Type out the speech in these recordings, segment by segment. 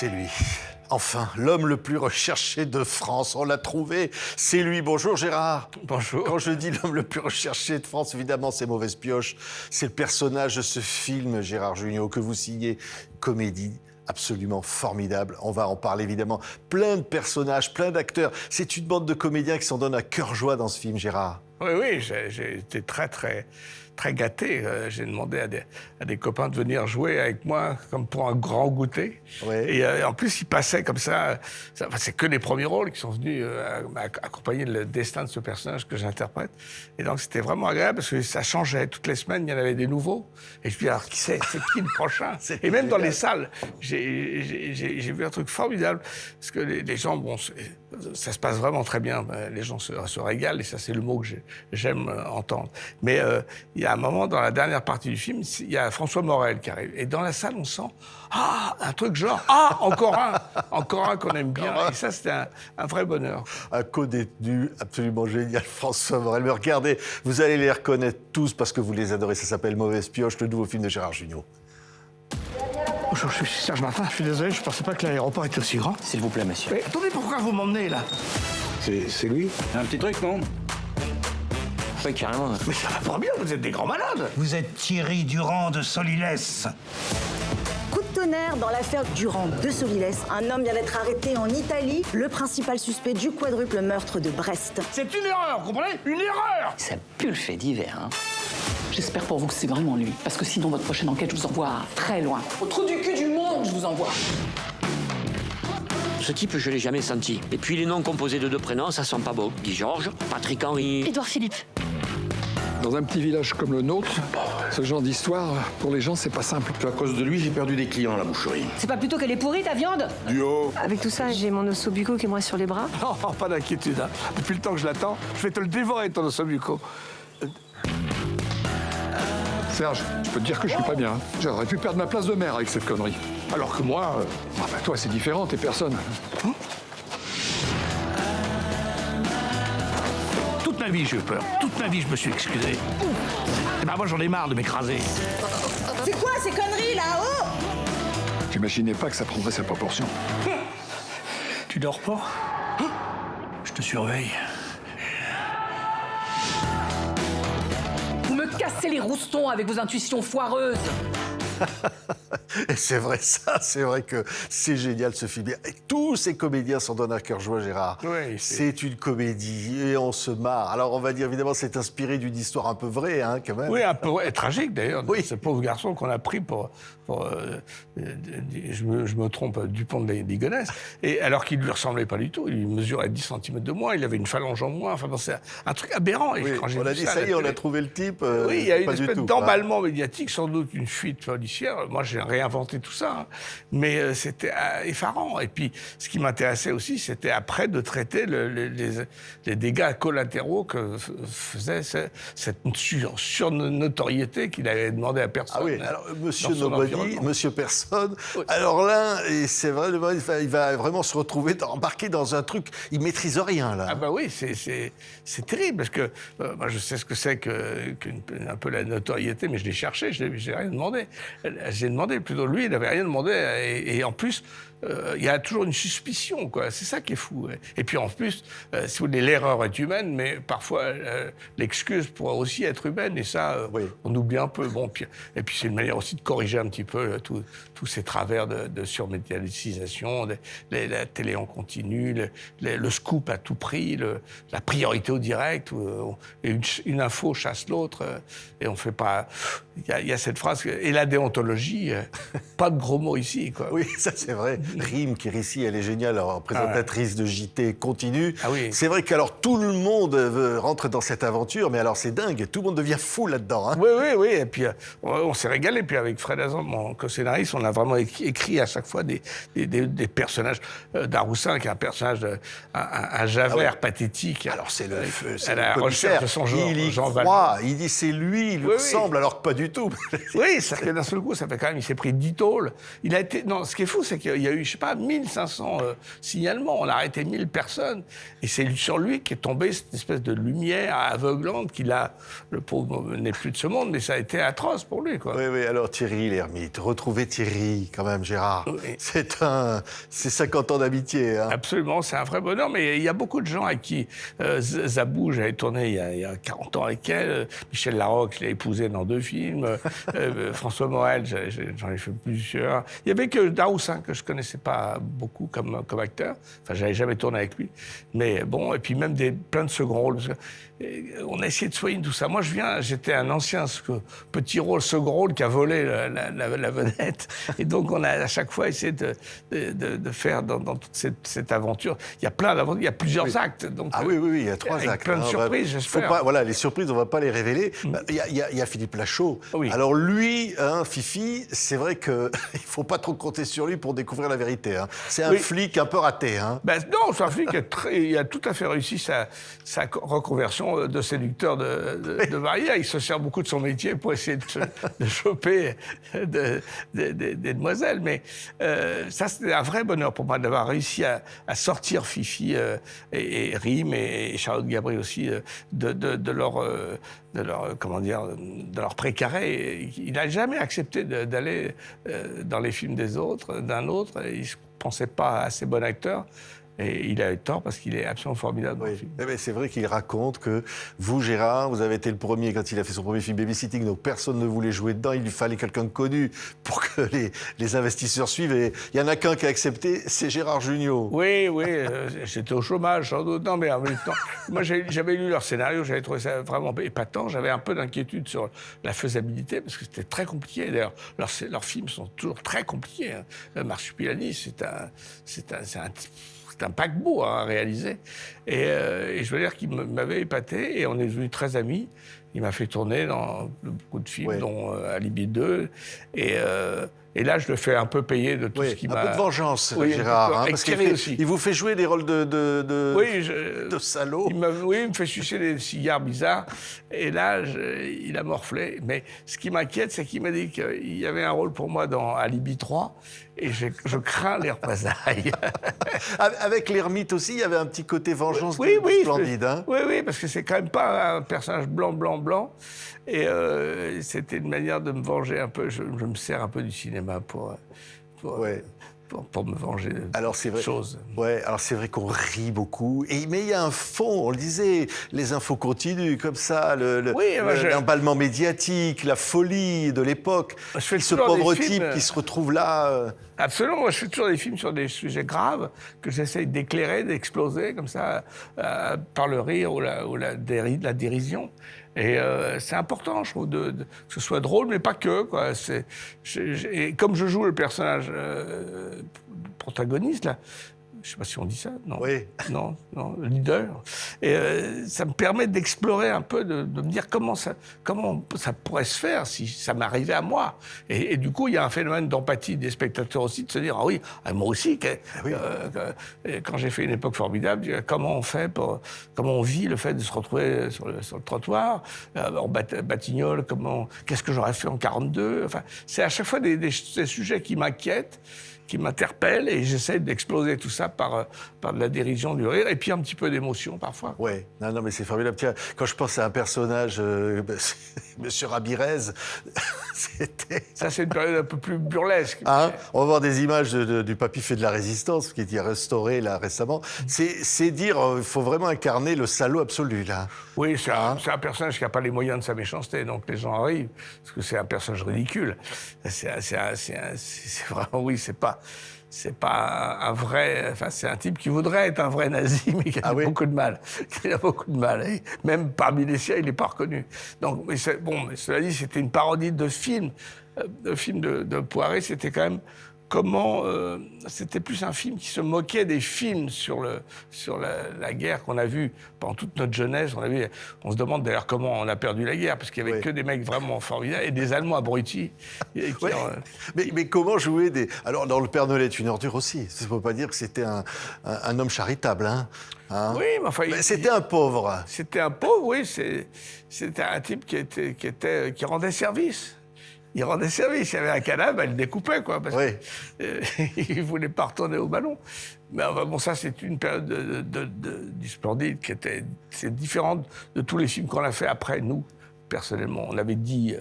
C'est lui. Enfin, l'homme le plus recherché de France. On l'a trouvé. C'est lui. Bonjour Gérard. Bonjour. Quand je dis l'homme le plus recherché de France, évidemment, c'est Mauvaise Pioche. C'est le personnage de ce film, Gérard Jugnot, que vous signez. Comédie absolument formidable. On va en parler, évidemment. Plein de personnages, plein d'acteurs. C'est une bande de comédiens qui s'en donnent à cœur joie dans ce film, Gérard. Oui, j'ai été très gâté. J'ai demandé à des copains de venir jouer avec moi, comme pour un grand goûter. Ouais. Et en plus, ils passaient comme ça. C'est que les premiers rôles qui sont venus accompagner le destin de ce personnage que j'interprète. Et donc, c'était vraiment agréable parce que ça changeait. Toutes les semaines, il y en avait des nouveaux. Et je me dis, alors, qui c'est qui le prochain? Et même dans les salles, j'ai vu un truc formidable. Parce que les gens, bon, ça se passe vraiment très bien. Les gens se régalent. Et ça, c'est le mot que j'aime entendre. Mais il y a un moment, dans la dernière partie du film, il y a François Morel qui arrive. Et dans la salle, on sent un truc genre encore un qu'on aime bien. Et ça, c'était un vrai bonheur. Un co-détenu absolument génial, François Morel. Mais regardez, vous allez les reconnaître tous parce que vous les adorez. Ça s'appelle Mauvaise Pioche, le nouveau film de Gérard Jugnot. Bonjour, je suis Serge Martin. Je suis désolé, je ne pensais pas que l'aéroport était aussi grand. S'il vous plaît, monsieur. Mais attendez, pourquoi vous m'emmenez là? C'est lui? Un petit truc, non? Oui, carrément. Mais ça va pas bien, vous êtes des grands malades. Vous êtes Thierry Durand de Solilès. Coup de tonnerre dans l'affaire Durand de Solilès. Un homme vient d'être arrêté en Italie, le principal suspect du quadruple meurtre de Brest. C'est une erreur, vous comprenez? Une erreur! Ça pue le fait divers, hein. J'espère pour vous que c'est vraiment lui. Parce que sinon, votre prochaine enquête, je vous envoie très loin. Au trou du cul du monde, je vous envoie. Ce type, je l'ai jamais senti. Et puis les noms composés de deux prénoms, ça sent pas beau. Guy Georges, Patrick Henry. Édouard Philippe. Dans un petit village comme le nôtre, ce genre d'histoire, pour les gens, c'est pas simple. À cause de lui, j'ai perdu des clients à la boucherie. C'est pas plutôt qu'elle est pourrie, ta viande? Duo. Avec tout ça, j'ai mon ossobuco qui est moi sur les bras. Oh, pas d'inquiétude, hein. Depuis le temps que je l'attends, je vais te le dévorer, ton ossobuco. Serge, je peux te dire que je suis pas bien. J'aurais pu perdre ma place de maire avec cette connerie. Alors que moi, toi, c'est différent, t'es personne. Toute ma vie, j'ai eu peur. Toute ma vie, je me suis excusé. Et ben moi, j'en ai marre de m'écraser. C'est quoi ces conneries là-haut? J'imaginais pas que ça prendrait cette proportion. Tu dors pas? Je te surveille. Vous me cassez les roustons avec vos intuitions foireuses. Et c'est vrai ça, c'est vrai que c'est génial ce film. Et tous ces comédiens s'en donnent à cœur joie, Gérard. Oui, c'est une comédie et on se marre. Alors on va dire évidemment c'est inspiré d'une histoire un peu vraie, hein, quand même. Oui, un peu tragique d'ailleurs. Oui. Ce pauvre garçon qu'on a pris pour je me trompe, Dupont de Ligonnès. Et alors qu'il lui ressemblait pas du tout. Il mesurait 10 cm de moins, il avait une phalange en moins. Enfin, c'est un truc aberrant. Et Oui, quand j'ai on a vu dit ça y est, on a trouvé le type. Oui, il y a une pas du espèce tout, d'emballement médiatique, sans doute une fuite policière. Moi, j'ai réinventé tout ça. Hein. Mais c'était effarant. Et puis, ce qui m'intéressait aussi, c'était après de traiter les dégâts collatéraux que faisait cette surnotoriété qu'il avait demandé à personne. Ah oui, alors Monsieur dans son Nobody, environnement. Monsieur Personne. Oui. Alors là, et c'est vrai, il va vraiment se retrouver embarqué dans un truc, il maîtrise rien là. Ah bah oui, c'est terrible parce que moi je sais ce que c'est un peu la notoriété, mais je l'ai cherché, j'ai rien demandé. J'ai demandé plutôt lui, il n'avait rien demandé et en plus il y a toujours une suspicion, quoi. C'est ça qui est fou. Ouais. Et puis en plus, si vous voulez, l'erreur est humaine, mais parfois l'excuse pourrait aussi être humaine et ça Oui. on oublie un peu. Bon, et puis c'est une manière aussi de corriger un petit peu tous ces travers de surmédiatisation, la télé en continu, le scoop à tout prix, la priorité au direct, et une info chasse l'autre, et on fait pas... Il y a cette phrase, et la déontologie, pas de gros mots ici, quoi. Oui, ça c'est vrai. Rime qui ici, elle est géniale, alors, présentatrice de JT continue. Ah oui. C'est vrai qu'alors tout le monde rentre dans cette aventure, mais alors c'est dingue, tout le monde devient fou là-dedans. Hein. Oui, et puis on s'est régalé. Puis avec Fred Hazan, mon co-scénariste, on a vraiment écrit à chaque fois des personnages. Daroussin, qui est un personnage, un Javert pathétique. Alors c'est le à la recherche de son genre. Il y Jean croit, il dit c'est lui, il lui ressemble, alors que pas du tout. Oui, c'est que dans seul coup, ça fait quand même, il s'est pris 10 tôles. Il a été, non, ce qui est fou, c'est qu'il y a eu, je sais pas, 1500 signalements. On a arrêté 1000 personnes. Et c'est sur lui qu'est tombée cette espèce de lumière aveuglante qu'il a. Le pauvre n'est plus de ce monde, mais ça a été atroce pour lui, quoi. Oui, oui, alors Thierry Lhermitte, retrouver Thierry, quand même, Gérard. Oui. C'est 50 ans d'amitié, hein. Absolument, c'est un vrai bonheur, mais il y a beaucoup de gens avec qui Zabou, j'avais tourné il y a 40 ans avec elle, Michel Larocque, je l'ai épousé dans 2 films, François Morel, j'en ai fait plusieurs. Il y avait que Daroussin, que je connaissais pas beaucoup comme acteur, enfin j'avais jamais tourné avec lui, mais bon, et puis même plein de second rôles, parce que, on a essayé de soigner tout ça. Moi j'étais un ancien petit rôle, second rôle qui a volé la vedette, et donc on a à chaque fois essayé de faire dans toute cette aventure. Il y a plein d'aventures, il y a plusieurs actes. Donc, Ah oui, il y a 3 avec actes. plein de surprises, j'espère. Voilà, les surprises, on ne va pas les révéler. Il y a Philippe Lachaud. Oui. Alors lui, Fifi, c'est vrai qu'il ne faut pas trop compter sur lui pour découvrir la vérité, hein. C'est un flic un peu raté, hein. Non, c'est un flic qui a tout à fait réussi sa reconversion de séducteur de barrière. Il se sert beaucoup de son métier pour essayer de choper des demoiselles. Mais ça, c'était un vrai bonheur pour moi d'avoir réussi à sortir Fifi et Rim et Charlotte Gabri aussi de leur précaré. Il n'a jamais accepté d'aller dans les films d'un autre. Il ne se pensait pas assez bon acteur. Et il a eu tort parce qu'il est absolument formidable dans le film. Eh bien, c'est vrai qu'il raconte que vous, Gérard, vous avez été le premier quand il a fait son premier film Babysitting, donc personne ne voulait jouer dedans. Il lui fallait quelqu'un de connu pour que les investisseurs suivent. Et il n'y en a qu'un qui a accepté, c'est Gérard Jugnot. Oui, j'étais au chômage, sans doute. Non, mais en même temps, moi, j'avais lu leur scénario, j'avais trouvé ça vraiment épatant. J'avais un peu d'inquiétude sur la faisabilité parce que c'était très compliqué. D'ailleurs, leurs films sont toujours très compliqués, hein. Marsupilami, c'est un paquebot à réaliser. Et je veux dire qu'il m'avait épaté et on est devenus très amis. Il m'a fait tourner dans beaucoup de films, dont Alibi 2. Et là, je le fais un peu payer de tout ce qui m'a... Un peu de vengeance, Gérard, hein, parce qu'il vous fait jouer des rôles de salaud. Il me fait sucer des cigares bizarres. Et là, il a morflé. Mais ce qui m'inquiète, c'est qu'il m'a dit qu'il y avait un rôle pour moi dans Alibi 3. Et je crains les représailles. Avec l'ermite aussi, il y avait un petit côté vengeance splendide. Hein. Oui, parce que c'est quand même pas un personnage blanc. Et c'était une manière de me venger un peu. Je me sers un peu du cinéma pour me venger de choses. Ouais, alors c'est vrai qu'on rit beaucoup. Mais il y a un fond, on le disait, les infos continuent comme ça, l'emballement médiatique, la folie de l'époque. Ce pauvre type qui se retrouve là. Absolument, moi je fais toujours des films sur des sujets graves que j'essaye d'éclairer, d'exploser comme ça, par le rire ou la dérision. Et c'est important, je trouve, que ce soit drôle, mais pas que, quoi. Et comme je joue le personnage protagoniste, là, je ne sais pas si on dit ça, non. Oui. Non, le leader. Et ça me permet d'explorer un peu, de me dire comment ça pourrait se faire si ça m'arrivait à moi. Et du coup, il y a un phénomène d'empathie des spectateurs aussi, de se dire, moi aussi, quand j'ai fait Une époque formidable, comment on fait, comment on vit le fait de se retrouver sur le trottoir, en Batignolles, qu'est-ce que j'aurais fait en 42. Enfin, c'est à chaque fois des sujets qui m'inquiètent, qui m'interpelle et j'essaie d'exploser tout ça par de la dérision, du rire et puis un petit peu d'émotion parfois. Ouais, non, mais c'est formidable. Tiens, quand je pense à un personnage, Monsieur Rabirez, c'était... Ça, c'est une période un peu plus burlesque. Hein, on va voir des images du Papy fait de la résistance, qui est restauré là récemment. C'est dire, il faut vraiment incarner le salaud absolu, là. Oui, c'est un personnage qui n'a pas les moyens de sa méchanceté, donc les gens arrivent, parce que c'est un personnage ridicule. C'est vraiment, c'est pas un vrai... Enfin, c'est un type qui voudrait être un vrai nazi, mais qui a beaucoup de mal. Il a beaucoup de mal. Et même parmi les siens, il n'est pas reconnu. Donc, mais cela dit, c'était une parodie de film. De Poiré, c'était quand même... c'était plus un film qui se moquait des films sur la guerre qu'on a vue pendant toute notre jeunesse. On se demande d'ailleurs comment on a perdu la guerre, parce qu'il n'y avait que des mecs vraiment formidables et des Allemands abrutis. Mais comment jouer des... Alors, dans Le Père Noël est une ordure aussi. Il ne faut pas dire que c'était un homme charitable, hein. Oui, mais enfin... C'était un pauvre. C'était un pauvre, oui. C'était un type qui rendait service. il rendait service. Il y avait un cadavre, il le découpait, quoi. Parce Oui. qu'il ne voulait pas retourner au ballon. Mais enfin, bon, ça, c'est une période du Splendide c'est différent de tous les films qu'on a fait après, nous, personnellement. On avait dit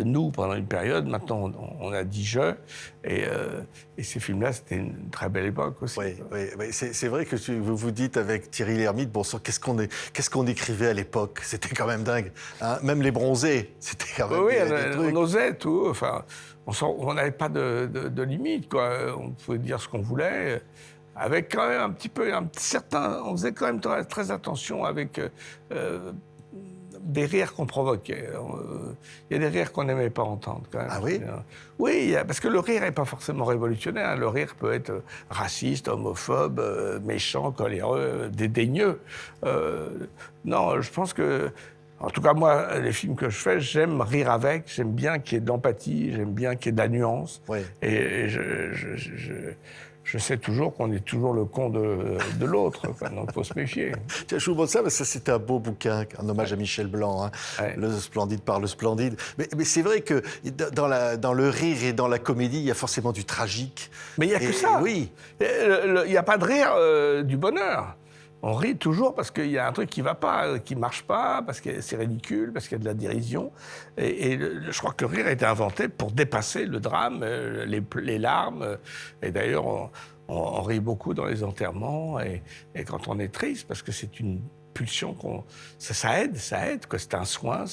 nous pendant une période, maintenant on a dit je. Et ces films-là, c'était une très belle époque aussi. Oui, c'est vrai que vous vous dites avec Thierry Lhermitte, bon sang, qu'est-ce qu'on écrivait à l'époque? C'était quand même dingue. Hein, même Les Bronzés, c'était quand même des trucs. On osait tout. Enfin, on n'avait pas de limite, quoi. On pouvait dire ce qu'on voulait. Avec quand même on faisait quand même très attention avec des rires qu'on provoquait. Il y a des rires qu'on n'aimait pas entendre, quand même. Ah oui? Oui, parce que le rire n'est pas forcément révolutionnaire. Le rire peut être raciste, homophobe, méchant, coléreux, dédaigneux. Non, je pense que... En tout cas, moi, les films que je fais, j'aime rire avec, j'aime bien qu'il y ait de l'empathie, j'aime bien qu'il y ait de la nuance. Oui. Et je sais toujours qu'on est toujours le con de l'autre, quoi, donc il faut se méfier. Tiens, je vous montre ça, parce que ça, c'était un beau bouquin, un hommage à Michel Blanc, hein, Ouais. Le Splendide par le Splendide. Mais c'est vrai que dans le rire et dans la comédie, il y a forcément du tragique. Mais il n'y a que ça. Oui. Il n'y a pas de rire du bonheur. On rit toujours parce qu'il y a un truc qui ne va pas, qui ne marche pas, parce que c'est ridicule, parce qu'il y a de la dérision. Et je crois que le rire a été inventé pour dépasser le drame, les larmes. Et d'ailleurs, on rit beaucoup dans les enterrements et quand on est triste, parce que c'est une pulsion ça aide, quoi. C'est un soin,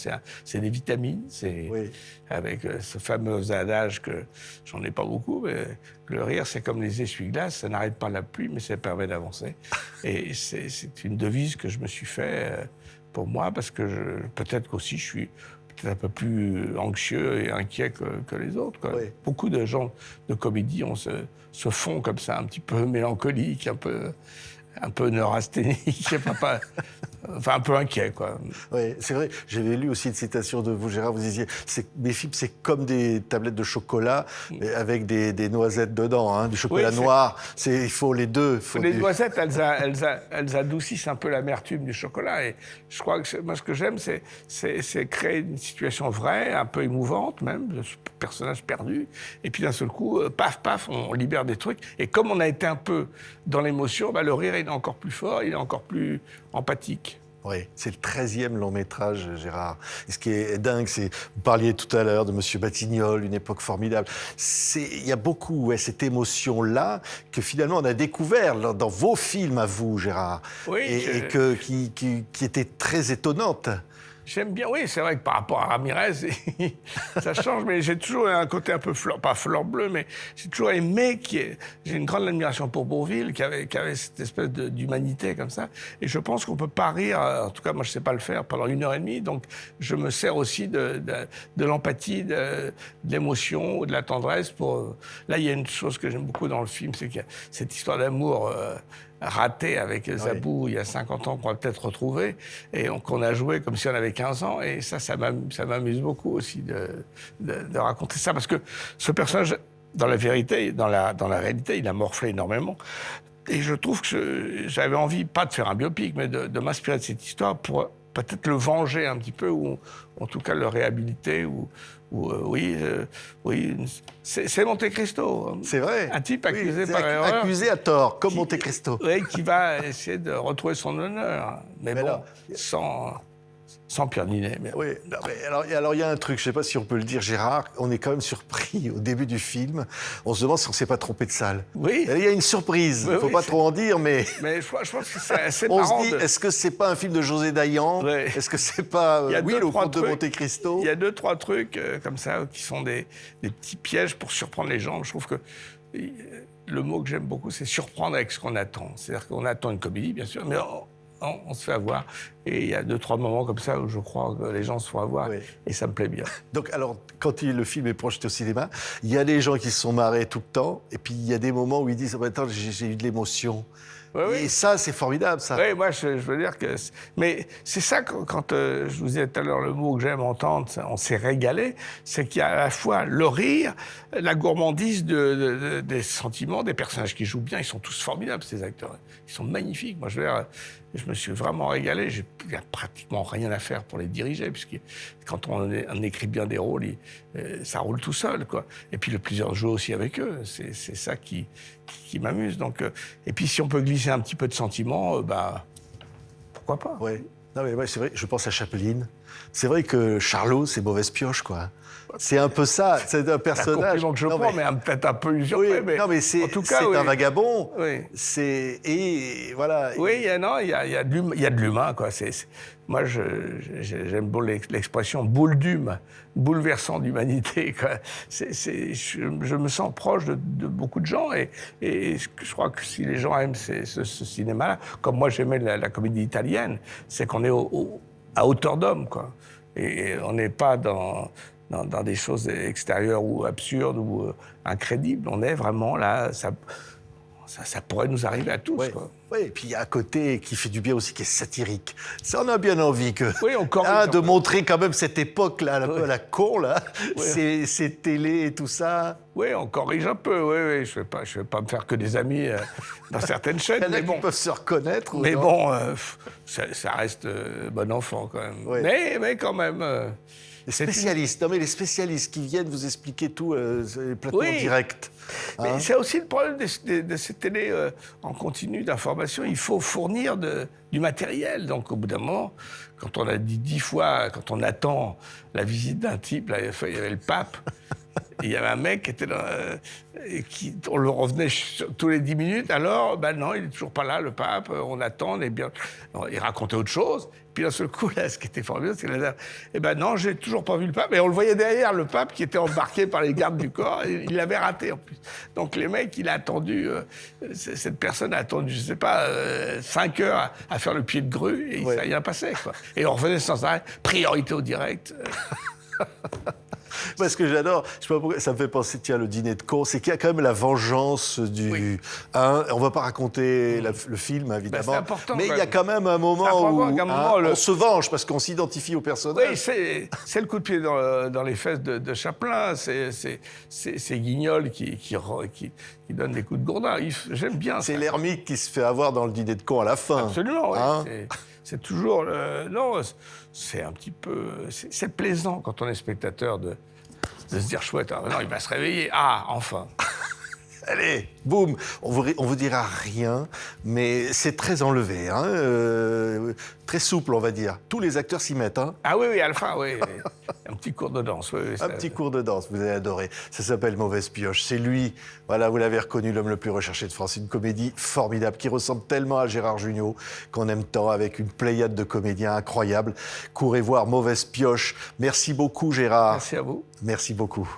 c'est des vitamines, Oui. avec ce fameux adage que j'en ai pas beaucoup, mais le rire c'est comme les essuie-glaces, ça n'arrête pas la pluie, mais ça permet d'avancer. Et c'est une devise que je me suis fait pour moi, parce que peut-être qu'aussi je suis peut-être un peu plus anxieux et inquiet que les autres, quoi. Oui. Beaucoup de gens de comédie se font comme ça, un petit peu mélancoliques, un peu neurasthénique, enfin un peu inquiet, quoi. Oui, c'est vrai. J'avais lu aussi une citation de vous, Gérard. Vous disiez, mes films, c'est comme des tablettes de chocolat, mais avec des noisettes dedans, hein, du chocolat noir. Il faut les deux. Les noisettes, elles adoucissent un peu l'amertume du chocolat. Et je crois que moi, ce que j'aime, c'est créer une situation vraie, un peu émouvante même, de ce personnage perdu. Et puis d'un seul coup, paf, on libère des trucs. Et comme on a été un peu dans l'émotion, le rire, il est encore plus fort, il est encore plus empathique. Oui, c'est le 13e long métrage, Gérard. Et ce qui est dingue, vous parliez tout à l'heure de Monsieur Batignolles, une époque formidable. Il y a beaucoup cette émotion-là que finalement on a découvert dans vos films à vous, Gérard, Oui, qui était très étonnante. J'aime bien, oui, c'est vrai que par rapport à Ramirez, ça change, mais j'ai toujours un côté un peu, pas fleur bleue, mais j'ai toujours aimé j'ai une grande admiration pour Bourvil, qui avait cette espèce d'humanité comme ça, et je pense qu'on peut pas rire, en tout cas moi je sais pas le faire pendant 1h30, donc je me sers aussi de l'empathie, de l'émotion, de la tendresse Là, il y a une chose que j'aime beaucoup dans le film, c'est qu'il y a cette histoire d'amour raté avec Zabou il y a 50 ans qu'on va peut-être retrouver et qu'on a joué comme si on avait 15 ans et ça m'amuse beaucoup aussi de raconter ça parce que ce personnage dans la réalité il a morflé énormément et je trouve que j'avais envie pas de faire un biopic mais de m'inspirer de cette histoire pour peut-être le venger un petit peu ou en tout cas le réhabiliter oui, c'est Monte Cristo. C'est vrai. Un type accusé par erreur. Accusé à tort, comme Monte Cristo. Oui, qui va essayer de retrouver son honneur. Mais bon, sans Pierre Ninet. Oui, alors il y a un truc, je ne sais pas si on peut le dire, Gérard, on est quand même surpris au début du film. On se demande si on ne s'est pas trompé de salle. Oui. Il y a une surprise, il ne faut pas trop en dire, mais... Mais je pense que c'est assez on marrant. On se dit, est-ce que c'est pas un film de José Dayan? Est-ce que c'est pas, le comte de Monte Cristo? Il y a 2-3 trucs comme ça qui sont des petits pièges pour surprendre les gens. Je trouve que le mot que j'aime beaucoup, c'est surprendre avec ce qu'on attend. C'est-à-dire qu'on attend une comédie, bien sûr, mais on se fait avoir. Et il y a 2-3 moments comme ça où je crois que les gens se font avoir. Oui. Et ça me plaît bien. Donc, alors, quand le film est projeté au cinéma, il y a des gens qui se sont marrés tout le temps. Et puis, il y a des moments où ils disent « Attends, j'ai eu de l'émotion ». Et ça, c'est formidable, ça. Oui, moi, je veux dire que... Mais c'est ça, quand je vous disais tout à l'heure le mot que j'aime entendre, on s'est régalé, c'est qu'il y a à la fois le rire, la gourmandise des sentiments, des personnages qui jouent bien. Ils sont tous formidables, ces acteurs. Ils sont magnifiques. Moi, je veux dire, je me suis vraiment régalé. n'y a pratiquement rien à faire pour les diriger, puisque quand on écrit bien des rôles, ça roule tout seul, quoi. Et puis le plaisir de jouer aussi avec eux, c'est ça qui m'amuse. Donc, et puis si on peut glisser un petit peu de sentiment, pourquoi pas. Ouais. Non mais ouais, c'est vrai, je pense à Chaplin. C'est vrai que Charlot, c'est mauvaise pioche, quoi. C'est un peu ça, c'est un personnage. C'est un compliment que je prends, mais peut-être un peu usurpé. Oui, mais non, mais c'est en tout cas, un vagabond. Oui. Et voilà. Oui, il y a de l'humain, quoi. Moi, j'aime beaucoup l'expression boule d'hume, bouleversant d'humanité, quoi. Je me sens proche de beaucoup de gens et je crois que si les gens aiment ce cinéma-là, comme moi j'aimais la comédie italienne, c'est qu'on est à hauteur d'homme, quoi. Et on n'est pas dans des choses extérieures ou absurdes ou incrédibles. On est vraiment là, ça pourrait nous arriver à tous. Ouais. Quoi. Oui, et puis il y a un côté qui fait du bien aussi, qui est satirique. Ça, on a bien envie que, de montrer quand même cette époque-là, un peu à la con, là, ces télés et tout ça. Oui, on corrige un peu, oui. Je vais pas me faire que des amis dans certaines chaînes. Il y en a qui peuvent se reconnaître. Mais bon, ça reste bon enfant, quand même. Ouais. Mais quand même... Les spécialistes, les spécialistes qui viennent vous expliquer tout, les plateaux en direct. Mais c'est aussi le problème de ces télés en continu d'information. Il faut fournir du matériel. Donc, au bout d'un moment, quand on a dit 10 fois, quand on attend la visite d'un type, là, il y avait le pape, il y avait un mec qui était là, on le revenait tous les 10 minutes. Alors, non, il n'est toujours pas là, le pape, on attend, il racontait autre chose. Puis d'un seul coup, là, ce qui était formidable, c'est qu'il a dit, non, j'ai toujours pas vu le pape. Et on le voyait derrière, le pape, qui était embarqué par les gardes du corps. Et il l'avait raté, en plus. Donc, les mecs, il a attendu, cette personne a attendu, je sais pas, 5 heures à faire le pied de grue, et il s'est rien passé, quoi. Et on revenait sans arrêt, priorité au direct. Moi, ce que j'adore, je sais pas pourquoi, ça me fait penser, le dîner de cons, c'est qu'il y a quand même la vengeance du... on va pas raconter le film, évidemment. C'est important, mais il y a quand même un moment où on se venge, parce qu'on s'identifie au personnage. Oui, c'est le coup de pied dans les fesses de Chaplin. C'est Guignol qui donne des coups de gourdin. J'aime bien ça. C'est l'ermite qui se fait avoir dans le dîner de cons à la fin. Absolument, oui. C'est toujours... non, c'est un petit peu... C'est plaisant quand on est spectateur de se dire chouette, non, il va se réveiller. Ah, enfin. Allez, boum, on vous dira rien, mais c'est très enlevé, très souple, on va dire. Tous les acteurs s'y mettent. Ah oui, à la fin, oui. Un petit cours de danse. Petit cours de danse, vous allez adorer. Ça s'appelle Mauvaise Pioche. C'est lui, voilà, vous l'avez reconnu, l'homme le plus recherché de France. Une comédie formidable qui ressemble tellement à Gérard Jugnot, qu'on aime tant, avec une pléiade de comédiens incroyables. Courez voir Mauvaise Pioche. Merci beaucoup, Gérard. Merci à vous. Merci beaucoup.